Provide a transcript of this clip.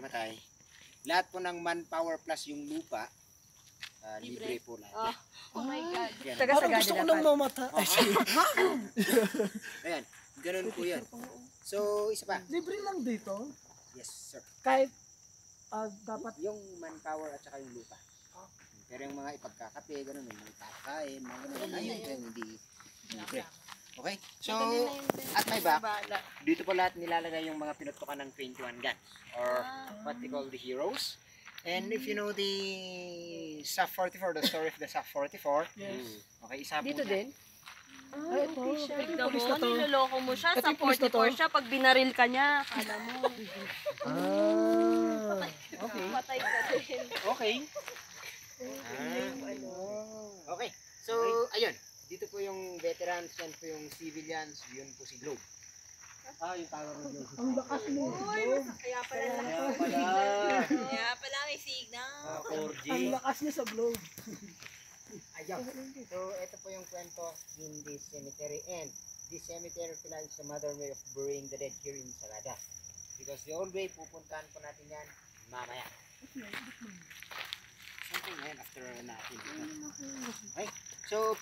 namatay, lahat po ng manpower plus yung lupa, libre po lahat. Oh my God. Yan. Parang gusto ko nang mamata. Ayan, ganun po yan. So, isa pa. Libre lang dito. Yes, sir. Kahit dapat Yung manpower at saka yung lupa. Pero yung mga ipagkakape, ganun, yung mga kakain, mga ganun, ayun, yan, hindi libre. Okay? So, at my back, dito po lahat nilalagay yung mga pinutukan ng 21 guns or what they call the heroes. And if you know the SAF 44, the story of the SAF 44, okay, isa po Dito na. din? ay, ito. Tignan Pulis mo, na to. niloloko mo siya. Ito Sa yung pulis na to. 44 siya, pag binaril ka niya, akala mo. Okay. Patay ka din. Okay. Okay. So, ayun. Dito po yung veterans, yan po yung civilians, yun po si Globe. Yung tower ng Globe. Ang lakas mo. Kaya pala Kaya pala may signal. 4G. Ang lakas niya sa globe. Ayun. So, ito po yung kwento in this cemetery. And this cemetery pala is the modern way of burying the dead here in Salada. Because the old way, pupuntahan po natin yan mamaya. Something ngayon after natin. Okay? So,